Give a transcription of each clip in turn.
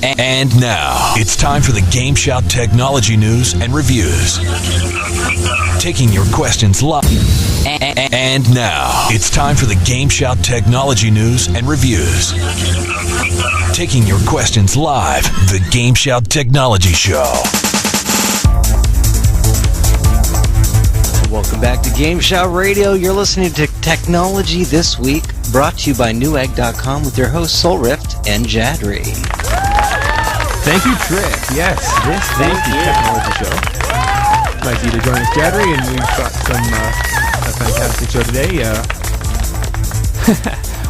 And now, it's time for the GameSHOUT technology news and reviews. Taking your questions live. And now, it's time for the GameSHOUT technology news and reviews. Taking your questions live, the GameSHOUT Technology Show. Welcome back to GameSHOUT Radio. You're listening to Technology This Week, brought to you by Newegg.com with your hosts Soulrift and Jadri. Thank you, Trick. Yes, this is the Technology Show. Nice of you to join us, Jadri, and we've got some a fantastic show today.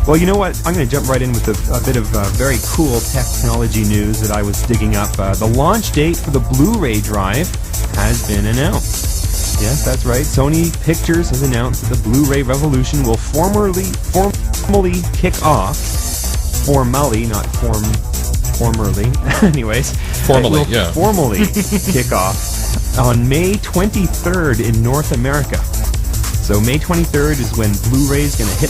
Well, you know what? I'm going to jump right in with a bit of very cool technology news that I was digging up. The launch date for the Blu-ray drive has been announced. Yes, that's right. Sony Pictures has announced that the Blu-ray revolution will formally kick off. Formally, not formerly. Anyways. Formally, yeah. Formally kick off on May 23rd in North America. So May 23rd is when Blu-ray is going to hit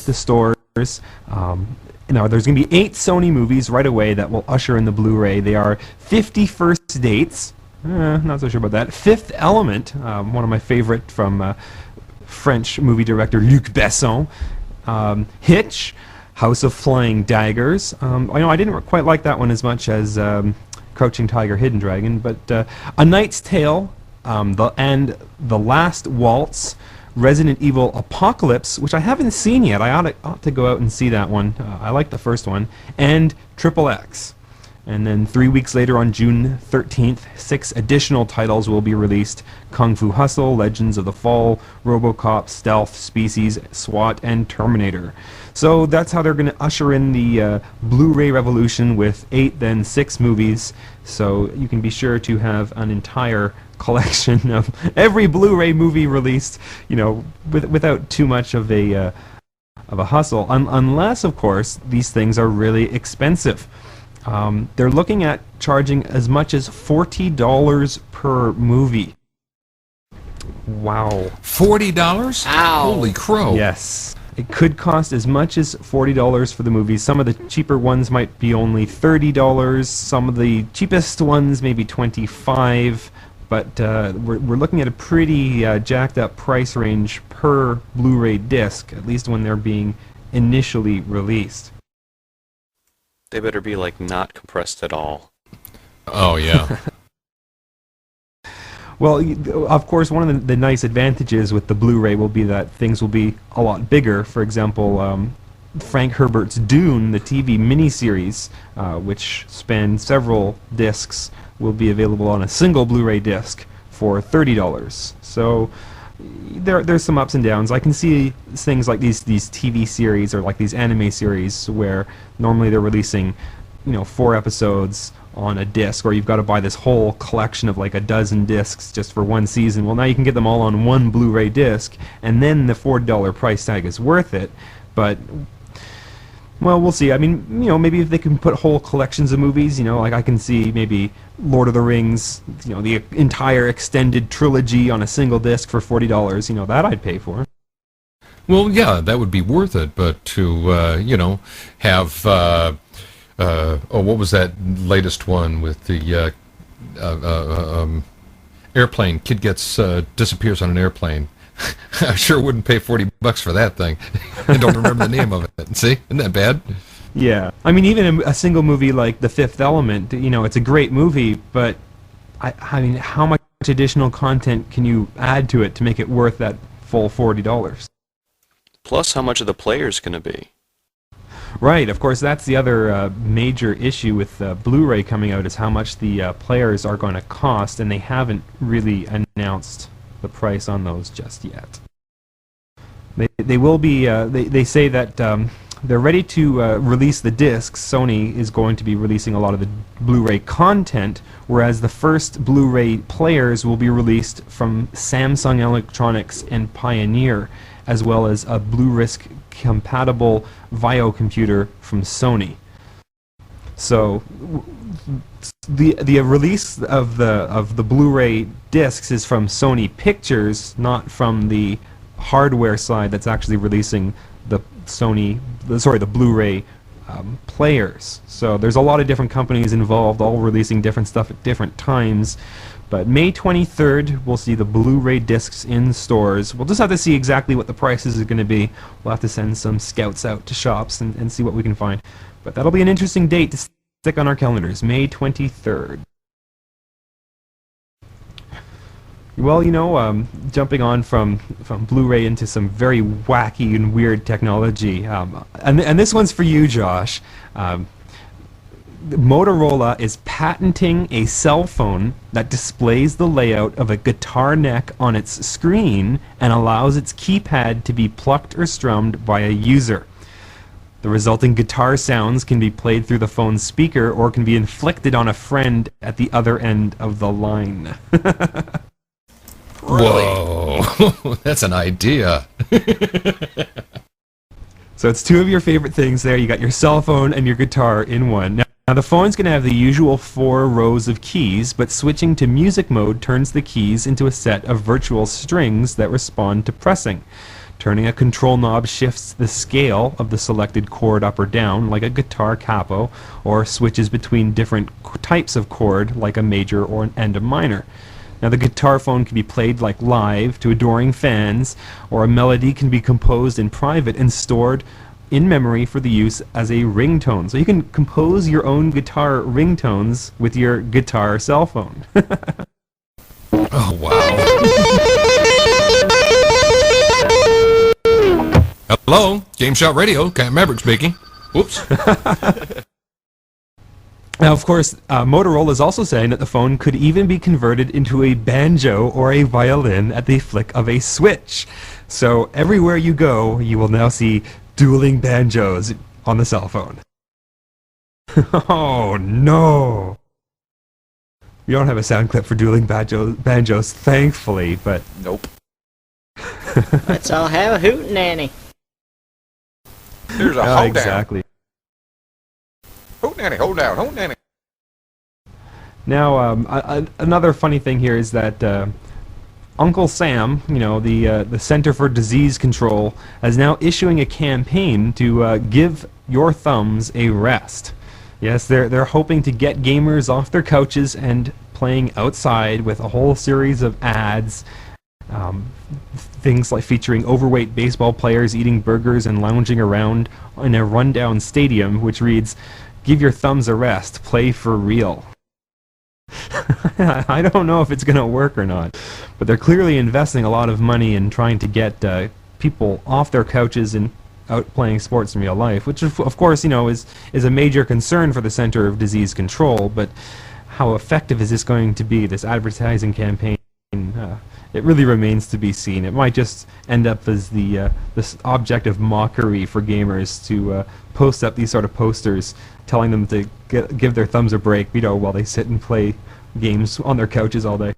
the stores. Now, there's going to be 8 Sony movies right away that will usher in the Blu-ray. They are 50 First Dates. Not so sure about that. Fifth Element, one of my favorite from French movie director Luc Besson. Hitch, House of Flying Daggers. I didn't quite like that one as much as Crouching Tiger, Hidden Dragon, but A Knight's Tale, and The Last Waltz, Resident Evil Apocalypse, which I haven't seen yet. I ought to go out and see that one. I like the first one, and XXX. And then 3 weeks later, on June 13th, 6 additional titles will be released: Kung Fu Hustle, Legends of the Fall, RoboCop, Stealth, Species, SWAT, and Terminator. So that's how they're going to usher in the Blu-ray revolution with 8, then 6 movies. So you can be sure to have an entire collection of every Blu-ray movie released, without too much of a hustle. Unless, of course, these things are really expensive. They're looking at charging as much as $40 per movie. Wow. $40? Ow. Holy crow. Yes. It could cost as much as $40 for the movies. Some of the cheaper ones might be only $30. Some of the cheapest ones maybe $25. But we're looking at a pretty jacked up price range per Blu-ray disc, at least when they're being initially released. They better be, not compressed at all. Oh, yeah. Well, of course, one of the nice advantages with the Blu-ray will be that things will be a lot bigger. For example, Frank Herbert's Dune, the TV miniseries, which spans several discs, will be available on a single Blu-ray disc for $30. So there's some ups and downs. I can see things like these TV series or like these anime series where normally they're releasing 4 episodes on a disc, or you've got to buy this whole collection of like a dozen discs just for one season. Well, now you can get them all on one Blu-ray disc, and then the $40 price tag is worth it. But well, we'll see. I mean, maybe if they can put whole collections of movies, like I can see maybe Lord of the Rings, the entire extended trilogy on a single disc for $40, that I'd pay for. Well, yeah, that would be worth it, but to, have, what was that latest one with the airplane? Kid disappears on an airplane. I sure wouldn't pay $40 for that thing. I don't remember the name of it. See? Isn't that bad? Yeah. I mean, even a single movie like The Fifth Element, it's a great movie, but I mean, how much additional content can you add to it to make it worth that full $40? Plus, how much are the players going to be? Right. Of course, that's the other major issue with Blu-ray coming out, is how much the players are going to cost, and they haven't really announced the price on those just yet. They will be. They say that they're ready to release the discs. Sony is going to be releasing a lot of the Blu-ray content, whereas the first Blu-ray players will be released from Samsung Electronics and Pioneer, as well as a Blu-Risk compatible VAIO computer from Sony. So the release of the Blu-ray discs is from Sony Pictures, not from the hardware side that's actually releasing the Blu-ray players. So there's a lot of different companies involved, all releasing different stuff at different times. But May 23rd, we'll see the Blu-ray discs in stores. We'll just have to see exactly what the prices are going to be. We'll have to send some scouts out to shops and see what we can find. But that'll be an interesting date to stick on our calendars, May 23rd. Well, jumping on from Blu-ray into some very wacky and weird technology, and this one's for you, Josh. Motorola is patenting a cell phone that displays the layout of a guitar neck on its screen and allows its keypad to be plucked or strummed by a user. The resulting guitar sounds can be played through the phone's speaker or can be inflicted on a friend at the other end of the line. Whoa, that's an idea. So it's two of your favorite things there. You got your cell phone and your guitar in one. Now the phone's going to have the usual 4 rows of keys, but switching to music mode turns the keys into a set of virtual strings that respond to pressing. Turning a control knob shifts the scale of the selected chord up or down, like a guitar capo, or switches between different types of chord, like a major and a minor. Now the guitar phone can be played like live to adoring fans, or a melody can be composed in private and stored in memory for the use as a ringtone. So you can compose your own guitar ringtones with your guitar cell phone. Oh, wow. Hello, GameSHOUT Radio, Capt Maverick speaking. Whoops. Now, of course, Motorola is also saying that the phone could even be converted into a banjo or a violin at the flick of a switch. So everywhere you go, you will now see dueling banjos on the cell phone. Oh, no. We don't have a sound clip for dueling banjos, thankfully, but... Nope. Let's all have a hootenanny. There's a hold exactly. Hootenanny, hold down, hootenanny. Now, another funny thing here is that Uncle Sam, the Center for Disease Control, is now issuing a campaign to give your thumbs a rest. Yes, they're hoping to get gamers off their couches and playing outside with a whole series of ads, things like featuring overweight baseball players eating burgers and lounging around in a rundown stadium, which reads, "Give your thumbs a rest, play for real." I don't know if it's going to work or not, but they're clearly investing a lot of money in trying to get people off their couches and out playing sports in real life, which of course, is a major concern for the Center of Disease Control. But how effective is this going to be, this advertising campaign? It really remains to be seen. It might just end up as this object of mockery for gamers to post up these sort of posters telling them to give their thumbs a break, while they sit and play games on their couches all day.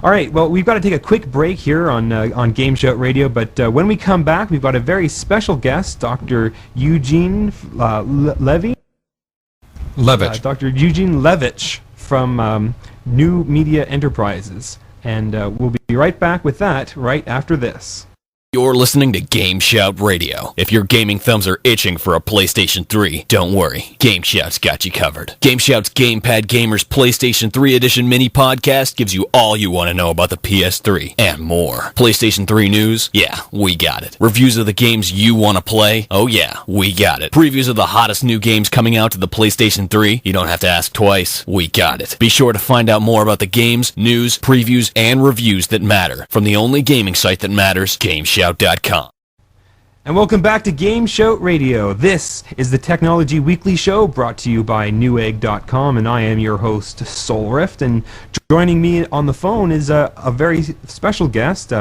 All right, well, we've got to take a quick break here on GameSHOUT Radio, but when we come back, we've got a very special guest, Dr. Eugene Levich. Dr. Eugene Levich from New Media Enterprises. And we'll be right back with that right after this. You're listening to GameSHOUT Radio. If your gaming thumbs are itching for a PlayStation 3, don't worry. GameSHOUT's got you covered. GameSHOUT's Gamepad Gamers PlayStation 3 Edition Mini Podcast gives you all you want to know about the PS3 and more. PlayStation 3 news? Yeah, we got it. Reviews of the games you want to play? Oh yeah, we got it. Previews of the hottest new games coming out to the PlayStation 3? You don't have to ask twice. We got it. Be sure to find out more about the games, news, previews, and reviews that matter from the only gaming site that matters, GameSHOUT.com. And welcome back to GameSHOUT Radio. This is the Technology Weekly Show brought to you by Newegg.com, and I am your host, Soulrift. And joining me on the phone is a very special guest,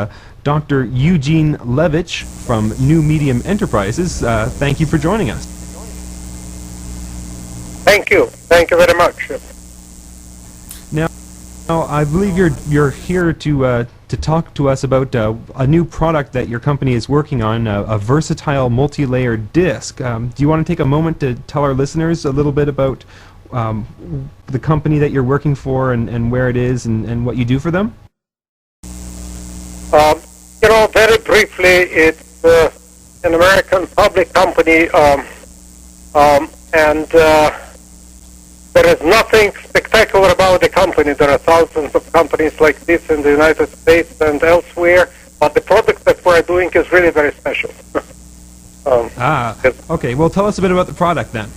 Dr. Eugene Levich from New Medium Enterprises. Thank you for joining us. Thank you. Thank you very much. Now, I believe you're here to talk to us about a new product that your company is working on, a versatile multi-layered disc. Do you want to take a moment to tell our listeners a little bit about the company that you're working for and where it is and what you do for them? Very briefly, it's an American public company And there is nothing spectacular about the company. There are thousands of companies like this in the United States and elsewhere, but the product that we're doing is really very special. Okay. Well, tell us a bit about the product then.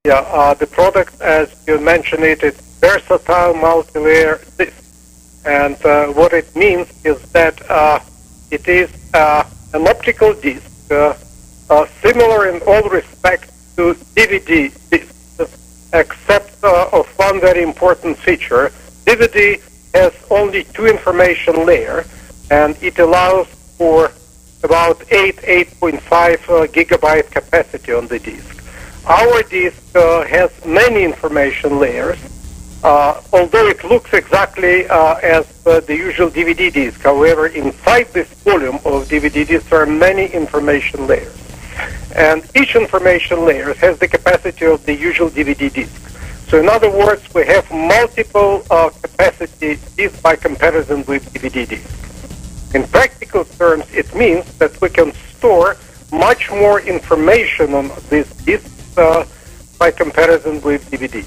The product, as you mentioned it's versatile multi-layer disc. And what it means is that it is an optical disc, similar in all respects to DVD discs, except of one very important feature. DVD has only two information layers, and it allows for about 8.5 gigabyte capacity on the disk. Our disk has many information layers, although it looks exactly as the usual DVD disk. However, inside this volume of DVD disc there are many information layers. And each information layer has the capacity of the usual DVD disk. So in other words, we have multiple capacity disks by comparison with DVD disks. In practical terms, it means that we can store much more information on this disk by comparison with DVD.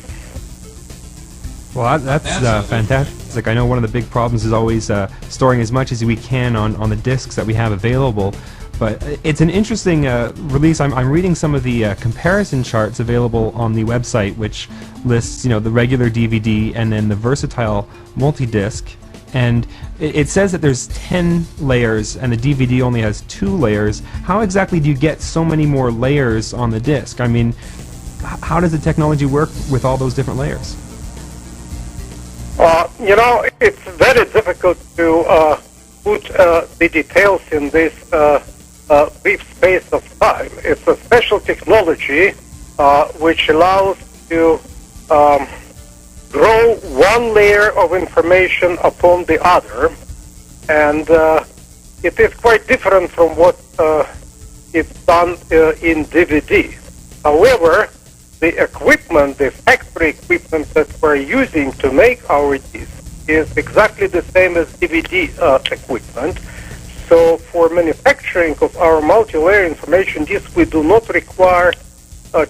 Well, that's fantastic. I know one of the big problems is always storing as much as we can on the discs that we have available. But it's an interesting release. I'm reading some of the comparison charts available on the website, which lists, the regular DVD and then the versatile multi-disc. And it says that there's 10 layers and the DVD only has 2 layers. How exactly do you get so many more layers on the disc? I mean, how does the technology work with all those different layers? It's very difficult to put the details in this brief space of time. It's a special technology which allows to grow one layer of information upon the other, and it is quite different from what is done in DVD. However, the equipment, the factory equipment that we're using to make our disc is exactly the same as DVD equipment. So for manufacturing of our multi-layer information disc, we do not require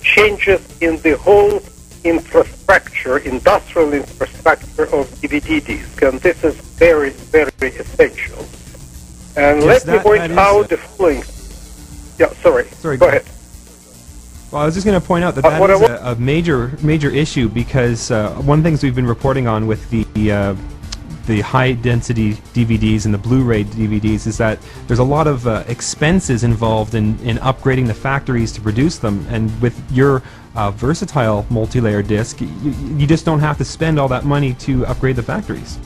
changes in the whole industrial infrastructure of DVD disc, and this is very, very essential. And yes, let me point out the following. Yeah, sorry. Go ahead. Well, I was just going to point out that is a major issue, because one of the things we've been reporting on with the high-density DVDs and the Blu-ray DVDs is that there's a lot of expenses involved in upgrading the factories to produce them, and with your versatile multi-layer disc, you just don't have to spend all that money to upgrade the factories.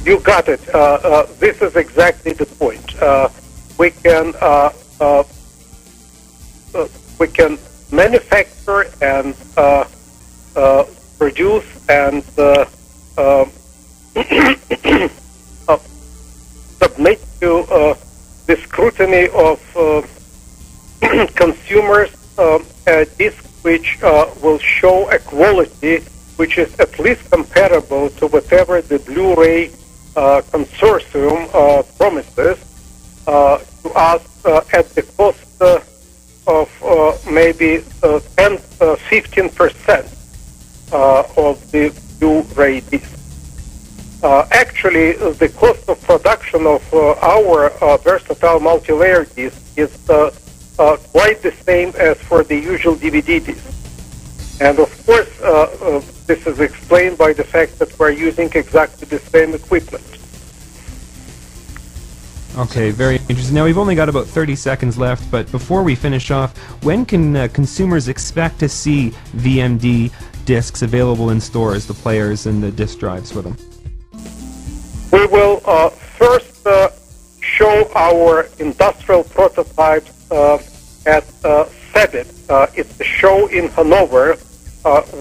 You got it. This is exactly the point. We can manufacture and produce and submit to the scrutiny of consumers a disc which will show a quality which is at least comparable to whatever the Blu-ray consortium promises to us at the cost of maybe 10-15% of the Blu-ray disc. Actually, the cost of production of our versatile multi-layer disc is quite the same as for the usual DVD disc. And of course, this is explained by the fact that we're using exactly the same equipment. Okay, very interesting. Now, we've only got about 30 seconds left, but before we finish off, when can consumers expect to see VMD discs available in stores, the players and the disc drives for them? We will first show our industrial prototypes at SEBIT. It's a show in Hanover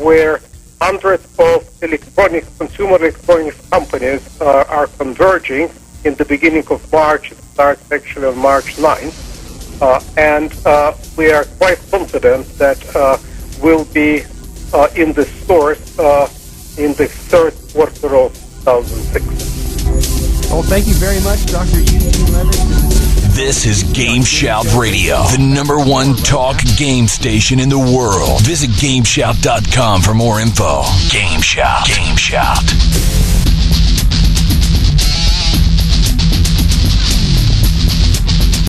where hundreds of consumer electronics companies are converging in the beginning of March. It starts actually on March 9th. And we are quite confident that we'll be in the stores in the third quarter of 2006. Well, thank you very much, Dr. Eugene Levich. This is GameSHOUT Radio, the #1 talk game station in the world. Visit GameSHOUT.com for more info. GameSHOUT. GameSHOUT.